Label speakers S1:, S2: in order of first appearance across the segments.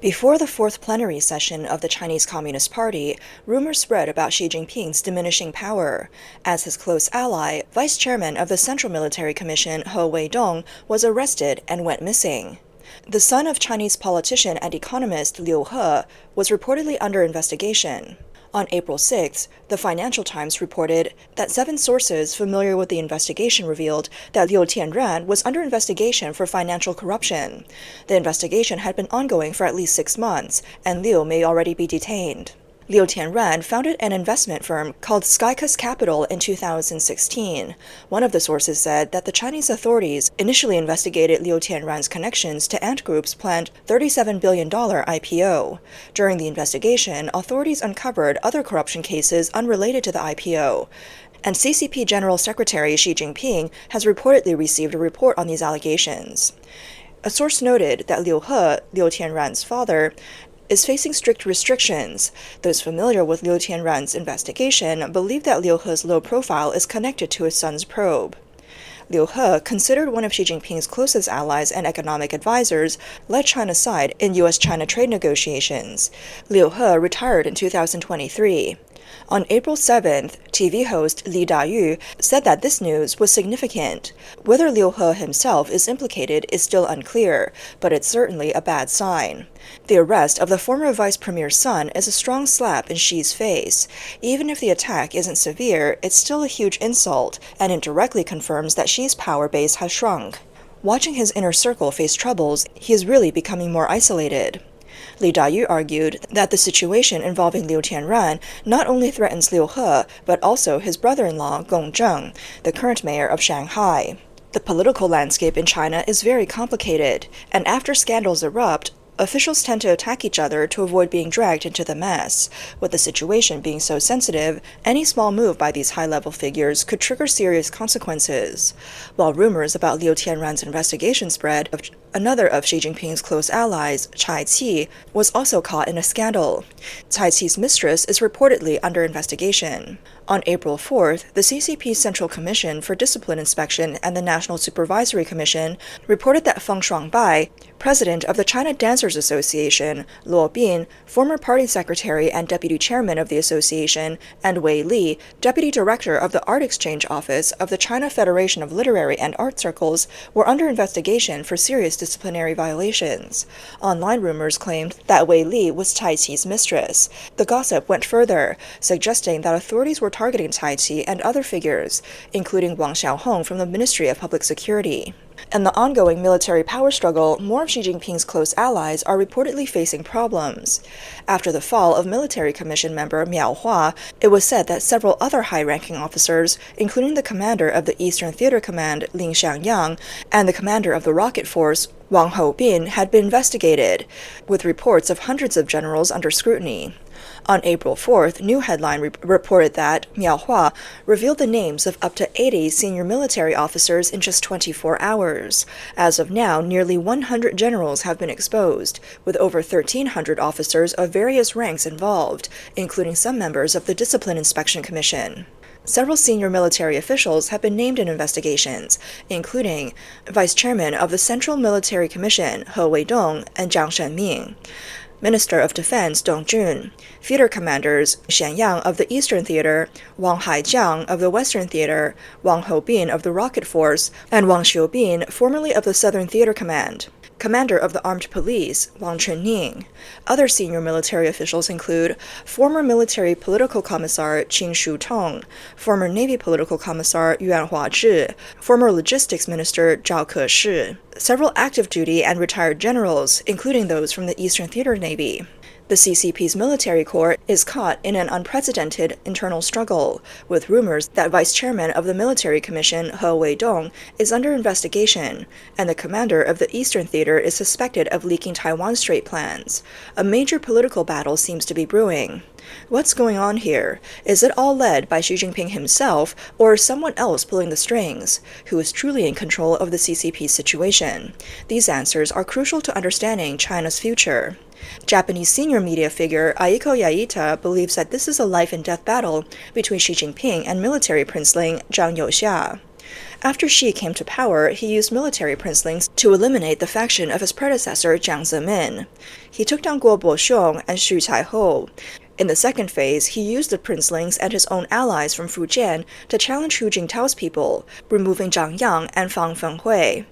S1: Before the Fourth Plenary Session of the Chinese Communist Party, rumors spread about Xi Jinping's diminishing power, as his close ally, Vice Chairman of the Central Military Commission He Weidong, was arrested and went missing. The son of Chinese politician and economist Liu He was reportedly under investigation. On April 6, the Financial Times reported that 7 sources familiar with the investigation revealed that Liu Tianran was under investigation for financial corruption. The investigation had been ongoing for at least 6 months, and Liu may already be detained. Liu Tianran founded an investment firm called Skycus Capital in 2016. One of the sources said that the Chinese authorities initially investigated Liu Tianran's connections to Ant Group's planned $37 billion IPO. During the investigation, authorities uncovered other corruption cases unrelated to the IPO. And CCP General Secretary Xi Jinping has reportedly received a report on these allegations. A source noted that Liu He, Liu Tianran's father, is facing strict restrictions. Those familiar with Liu Tianran's investigation believe that Liu He's low profile is connected to his son's probe. Liu He, considered one of Xi Jinping's closest allies and economic advisors, led China's side in U.S.-China trade negotiations. Liu He retired in 2023. On April 7th, TV host Li Dayu said that this news was significant. Whether Liu He himself is implicated is still unclear, but it's certainly a bad sign. The arrest of the former vice premier's son is a strong slap in Xi's face. Even if the attack isn't severe, it's still a huge insult, and it directly confirms that Xi's power base has shrunk. Watching his inner circle face troubles, he is really becoming more isolated. Li Dayu argued that the situation involving Liu Tianran not only threatens Liu He, but also his brother-in-law Gong Zheng, the current mayor of Shanghai. The political landscape in China is very complicated, and after scandals erupt, officials tend to attack each other to avoid being dragged into the mess. With the situation being so sensitive, any small move by these high-level figures could trigger serious consequences. While rumors about Liu Tianran's investigation spread, another of Xi Jinping's close allies, Cai Qi, was also caught in a scandal. Cai Qi's mistress is reportedly under investigation. On April 4th, the CCP Central Commission for Discipline Inspection and the National Supervisory Commission reported that Feng Shuangbai, president of the China Dancers Association, Luo Bin, former party secretary and deputy chairman of the association, and Wei Li, deputy director of the Art Exchange Office of the China Federation of Literary and Art Circles, were under investigation for serious disciplinary violations. Online rumors claimed that Wei Li was Cai Qi's mistress. The gossip went further, suggesting that authorities were targeting Cai Qi and other figures, including Wang Xiaohong from the Ministry of Public Security. In the ongoing military power struggle, more of Xi Jinping's close allies are reportedly facing problems. After the fall of military commission member Miao Hua, it was said that several other high-ranking officers, including the commander of the Eastern Theater Command, Lin Xiangyang, and the commander of the Rocket Force, Wang Houbin, had been investigated, with reports of hundreds of generals under scrutiny. On April 4th, New Headline reported that Miao Hua revealed the names of up to 80 senior military officers in just 24 hours. As of now, nearly 100 generals have been exposed, with over 1,300 officers of various ranks involved, including some members of the Discipline Inspection Commission. Several senior military officials have been named in investigations, including Vice Chairman of the Central Military Commission, He Weidong, and Jiang Shenming, Minister of Defense Dong Jun, theater commanders Xian Yang of the Eastern Theater, Wang Haijiang of the Western Theater, Wang Houbin of the Rocket Force, and Wang Xiubin, formerly of the Southern Theater Command. Commander of the Armed Police, Wang Chunning. Other senior military officials include former military political commissar Qin Shutong, former Navy political commissar Yuan Huazhi, former logistics minister Zhao Keshi, several active duty and retired generals, including those from the Eastern Theater Navy. The CCP's military corps is caught in an unprecedented internal struggle, with rumors that Vice Chairman of the Military Commission, He Weidong, is under investigation, and the commander of the Eastern Theater is suspected of leaking Taiwan Strait plans. A major political battle seems to be brewing. What's going on here? Is it all led by Xi Jinping himself, or someone else pulling the strings? Who is truly in control of the CCP's situation? These answers are crucial to understanding China's future. Japanese senior media figure Aiko Yaita believes that this is a life-and-death battle between Xi Jinping and military princeling Zhang Youxia. After Xi came to power, he used military princelings to eliminate the faction of his predecessor Jiang Zemin. He took down Guo Boxiong and Xu Caihou. In the second phase, he used the princelings and his own allies from Fujian to challenge Hu Jintao's people, removing Zhang Yang and Fang Fenghui.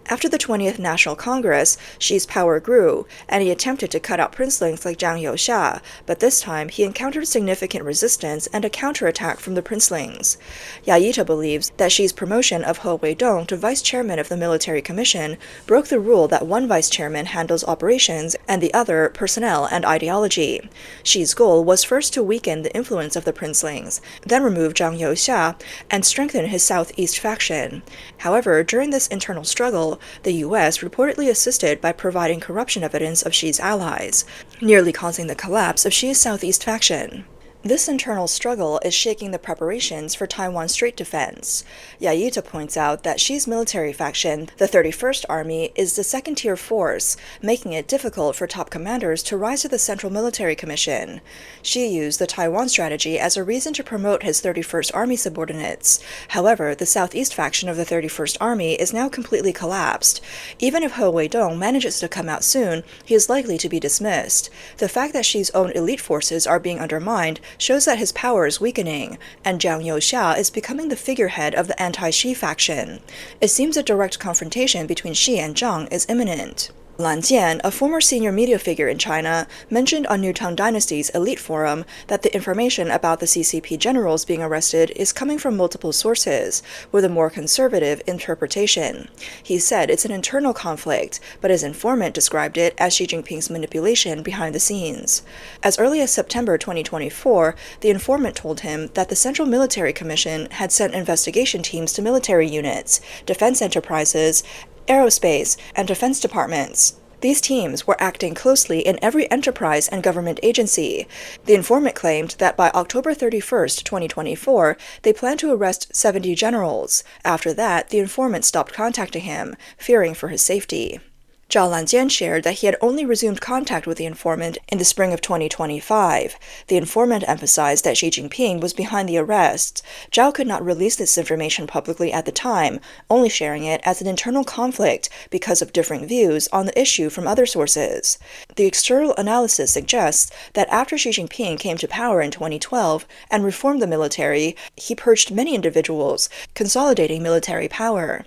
S1: After the 20th National Congress, Xi's power grew, and he attempted to cut out princelings like Zhang Youxia, but this time he encountered significant resistance and a counterattack from the princelings. Yaita believes that Xi's promotion of He Weidong to vice chairman of the military commission broke the rule that one vice chairman handles operations and the other personnel and ideology. Xi's goal was first to weaken the influence of the princelings, then remove Zhang Youxia, and strengthen his southeast faction. However, during this internal struggle, the U.S. reportedly assisted by providing corruption evidence of Xi's allies, nearly causing the collapse of Xi's southeast faction. This internal struggle is shaking the preparations for Taiwan Strait defense. Yaita points out that Xi's military faction, the 31st Army, is the second-tier force, making it difficult for top commanders to rise to the Central Military Commission. Xi used the Taiwan strategy as a reason to promote his 31st Army subordinates. However, the southeast faction of the 31st Army is now completely collapsed. Even if He Weidong manages to come out soon, he is likely to be dismissed. The fact that Xi's own elite forces are being undermined shows that his power is weakening, and Zhang Youxia is becoming the figurehead of the anti-Xi faction. It seems a direct confrontation between Xi and Zhang is imminent. Lan Jian, a former senior media figure in China, mentioned on New Tang Dynasty's elite forum that the information about the CCP generals being arrested is coming from multiple sources, with a more conservative interpretation. He said it's an internal conflict, but his informant described it as Xi Jinping's manipulation behind the scenes. As early as September 2024, the informant told him that the Central Military Commission had sent investigation teams to military units, defense enterprises, aerospace, and defense departments. These teams were acting closely in every enterprise and government agency. The informant claimed that by October 31, 2024, they planned to arrest 70 generals. After that, the informant stopped contacting him, fearing for his safety. Zhao Lanjian shared that he had only resumed contact with the informant in the spring of 2025. The informant emphasized that Xi Jinping was behind the arrests. Zhao could not release this information publicly at the time, only sharing it as an internal conflict because of differing views on the issue from other sources. The external analysis suggests that after Xi Jinping came to power in 2012 and reformed the military, he purged many individuals, consolidating military power.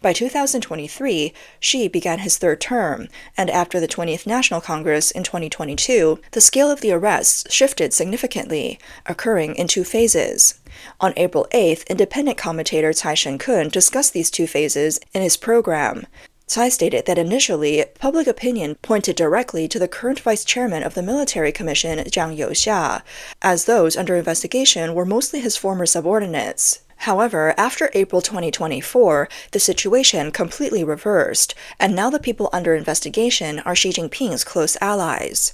S1: By 2023, Xi began his third term, and after the 20th National Congress in 2022, the scale of the arrests shifted significantly, occurring in two phases. On April 8th, independent commentator Cai Shenkun discussed these two phases in his program. Cai stated that initially, public opinion pointed directly to the current vice chairman of the military commission, Zhang Youxia, as those under investigation were mostly his former subordinates. However, after April 2024, the situation completely reversed, and now the people under investigation are Xi Jinping's close allies.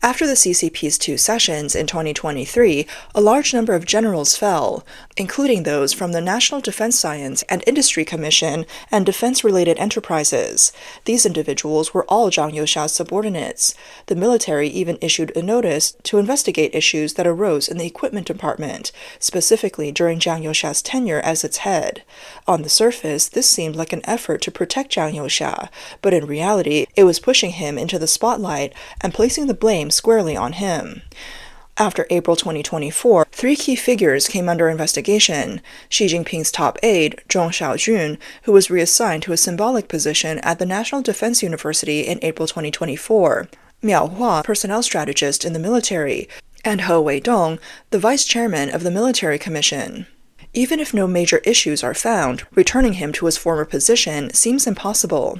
S1: After the CCP's two sessions in 2023, a large number of generals fell, including those from the National Defense Science and Industry Commission and defense-related enterprises. These individuals were all Zhang Youxia's subordinates. The military even issued a notice to investigate issues that arose in the equipment department, specifically during Zhang Youxia's tenure as its head. On the surface, this seemed like an effort to protect Zhang Youxia, but in reality, it was pushing him into the spotlight and placing the blame squarely on him. After April 2024, three key figures came under investigation: Xi Jinping's top aide, Zhong Xiaojun, who was reassigned to a symbolic position at the National Defense University in April 2024, Miao Hua, personnel strategist in the military, and He Weidong, the vice chairman of the military commission. Even if no major issues are found, returning him to his former position seems impossible.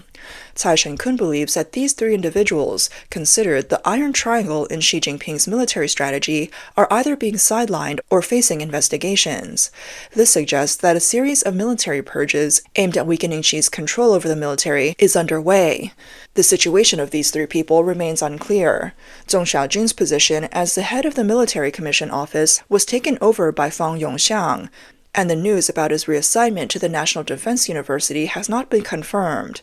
S1: Cai Shenkun believes that these three individuals, considered the iron triangle in Xi Jinping's military strategy, are either being sidelined or facing investigations. This suggests that a series of military purges aimed at weakening Xi's control over the military is underway. The situation of these three people remains unclear. Zhong Xiaojun's position as the head of the Military Commission Office was taken over by Fang Yongxiang, and the news about his reassignment to the National Defense University has not been confirmed.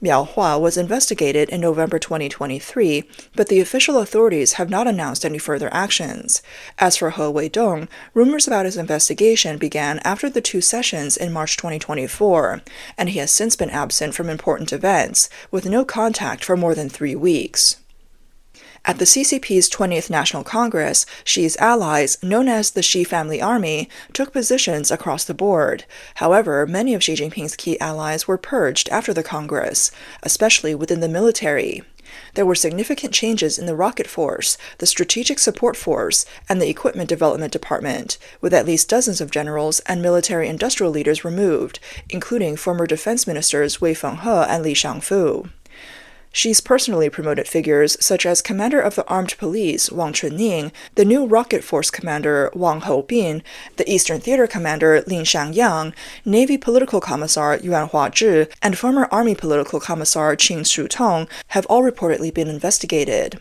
S1: Miao Hua was investigated in November 2023, but the official authorities have not announced any further actions. As for He Weidong, rumors about his investigation began after the two sessions in March 2024, and he has since been absent from important events, with no contact for more than 3 weeks. At the CCP's 20th National Congress, Xi's allies, known as the Xi Family Army, took positions across the board. However, many of Xi Jinping's key allies were purged after the Congress, especially within the military. There were significant changes in the Rocket Force, the Strategic Support Force, and the Equipment Development Department, with at least dozens of generals and military-industrial leaders removed, including former defense ministers Wei Fenghe and Li Shangfu. Xi's personally promoted figures, such as Commander of the Armed Police Wang Chunning, the new Rocket Force Commander Wang Houbin, the Eastern Theater Commander Lin Xiangyang, Navy Political Commissar Yuan Huazhi, and former Army Political Commissar Qin Shutong, have all reportedly been investigated.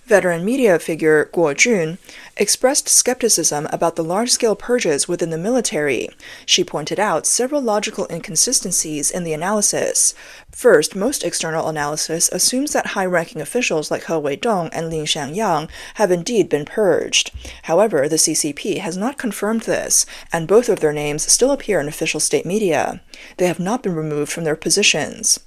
S1: Veteran media figure Guo Jun expressed skepticism about the large-scale purges within the military. She pointed out several logical inconsistencies in the analysis. First, most external analysis assumes that high-ranking officials like He Weidong and Lin Xiangyang have indeed been purged. However, the CCP has not confirmed this, and both of their names still appear in official state media. They have not been removed from their positions.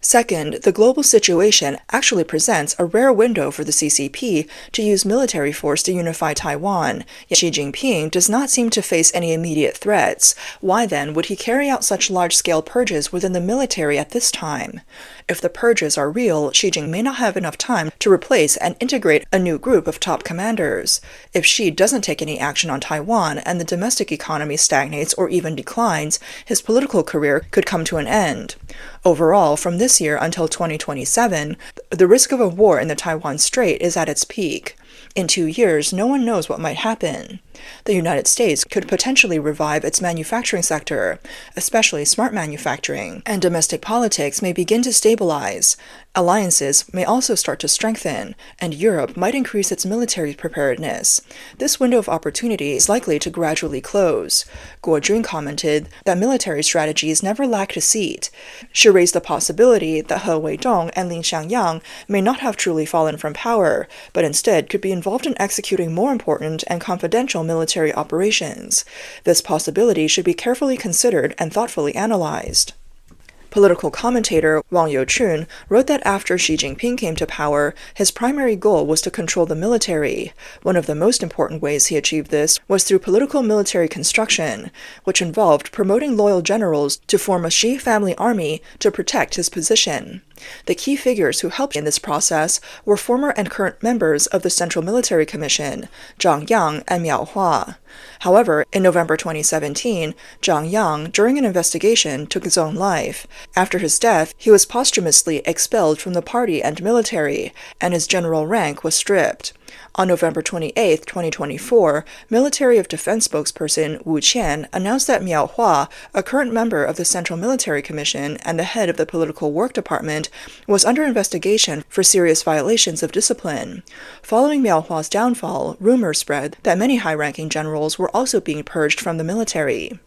S1: Second, the global situation actually presents a rare window for the CCP to use military force to unify Taiwan, yet Xi Jinping does not seem to face any immediate threats. Why then would he carry out such large-scale purges within the military at this time? If the purges are real, Xi Jinping may not have enough time to replace and integrate a new group of top commanders. If Xi doesn't take any action on Taiwan and the domestic economy stagnates or even declines, his political career could come to an end. Overall, from this year until 2027, the risk of a war in the Taiwan Strait is at its peak. In 2 years, no one knows what might happen. The United States could potentially revive its manufacturing sector, especially smart manufacturing, and domestic politics may begin to stabilize. Alliances may also start to strengthen, and Europe might increase its military preparedness. This window of opportunity is likely to gradually close. Guo Jun commented that military strategies never lacked a seat. She raised the possibility that He Weidong and Lin Xiangyang may not have truly fallen from power, but instead could be involved in executing more important and confidential military operations. This possibility should be carefully considered and thoughtfully analyzed. Political commentator Wang Youchun wrote that after Xi Jinping came to power, his primary goal was to control the military. One of the most important ways he achieved this was through political military construction, which involved promoting loyal generals to form a Xi family army to protect his position. The key figures who helped in this process were former and current members of the Central Military Commission, Zhang Yang and Miao Hua. However, in November 2017, Zhang Yang, during an investigation, took his own life. After his death, he was posthumously expelled from the party and military, and his general rank was stripped. On November 28, 2024, Military of Defense spokesperson Wu Qian announced that Miao Hua, a current member of the Central Military Commission and the head of the Political Work Department, was under investigation for serious violations of discipline. Following Miao Hua's downfall, rumors spread that many high-ranking generals were also being purged from the military.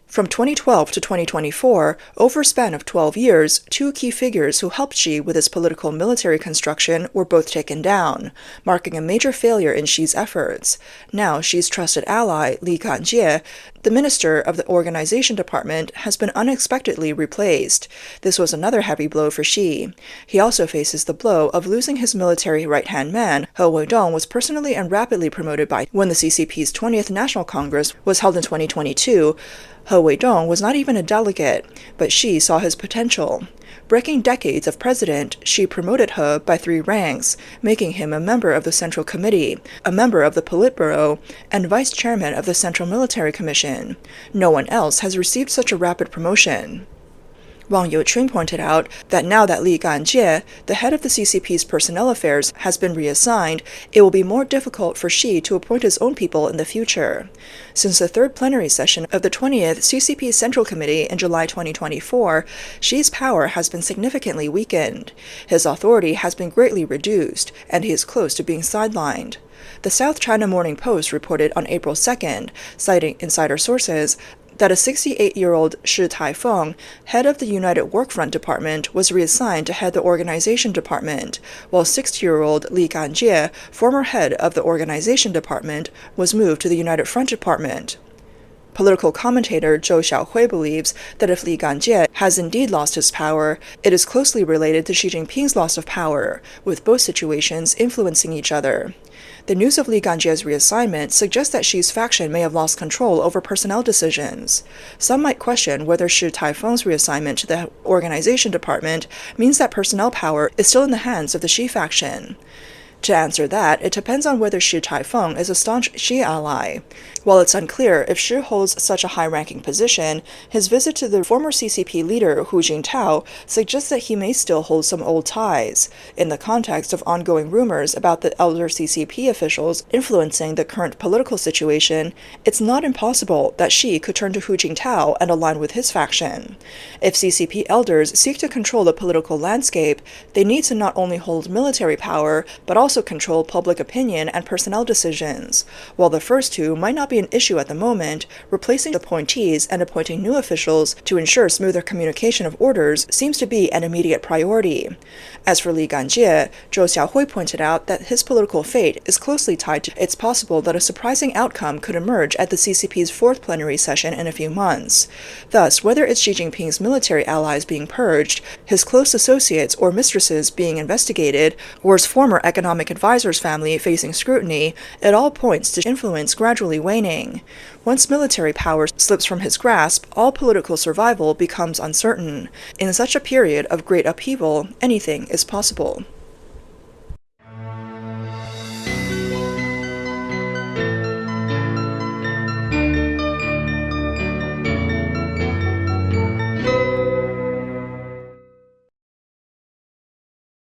S1: From 2012 to 2024, over a span of 12 years, two key figures who helped Xi with his political military construction were both taken down, marking a major failure in Xi's efforts. Now, Xi's trusted ally, Li Ganjie, the minister of the Organization Department, has been unexpectedly replaced. This was another heavy blow for Xi. He also faces the blow of losing his military right-hand man. He Weidong was personally and rapidly promoted by when the CCP's 20th National Congress was held in 2022. He Weidong was not even a delegate, but Xi saw his potential. Breaking decades of president, Xi promoted He by 3 ranks, making him a member of the Central Committee, a member of the Politburo, and vice chairman of the Central Military Commission. No one else has received such a rapid promotion. Wang Youchun pointed out that now that Li Ganjie, the head of the CCP's personnel affairs, has been reassigned, it will be more difficult for Xi to appoint his own people in the future. Since the third plenary session of the 20th CCP Central Committee in July 2024, Xi's power has been significantly weakened. His authority has been greatly reduced, and he is close to being sidelined. The South China Morning Post reported on April 2nd, citing insider sources, that a 68-year-old Shi Taifeng, head of the United Workfront Department, was reassigned to head the organization department, while 60-year-old Li Ganjie, former head of the organization department, was moved to the United Front Department. Political commentator Zhou Xiaohui believes that if Li Ganjie has indeed lost his power, it is closely related to Xi Jinping's loss of power, with both situations influencing each other. The news of Li Ganjie's reassignment suggests that Xi's faction may have lost control over personnel decisions. Some might question whether Shi Taifeng's reassignment to the organization department means that personnel power is still in the hands of the Xi faction. To answer that, it depends on whether Shi Taifeng is a staunch Xi ally. While it's unclear if Shi holds such a high-ranking position, his visit to the former CCP leader Hu Jintao suggests that he may still hold some old ties. In the context of ongoing rumors about the elder CCP officials influencing the current political situation, it's not impossible that Xi could turn to Hu Jintao and align with his faction. If CCP elders seek to control the political landscape, they need to not only hold military power, but also control public opinion and personnel decisions. While the first two might not be an issue at the moment, replacing appointees and appointing new officials to ensure smoother communication of orders seems to be an immediate priority. As for Li Ganjie, Zhou Xiaohui pointed out that his political fate is closely tied to it's possible that a surprising outcome could emerge at the CCP's Fourth Plenary Session in a few months. Thus, whether it's Xi Jinping's military allies being purged, his close associates or mistresses being investigated, or his former economic advisor's family facing scrutiny, it all points to influence gradually waning. Once military power slips from his grasp, all political survival becomes uncertain. In such a period of great upheaval, anything is possible.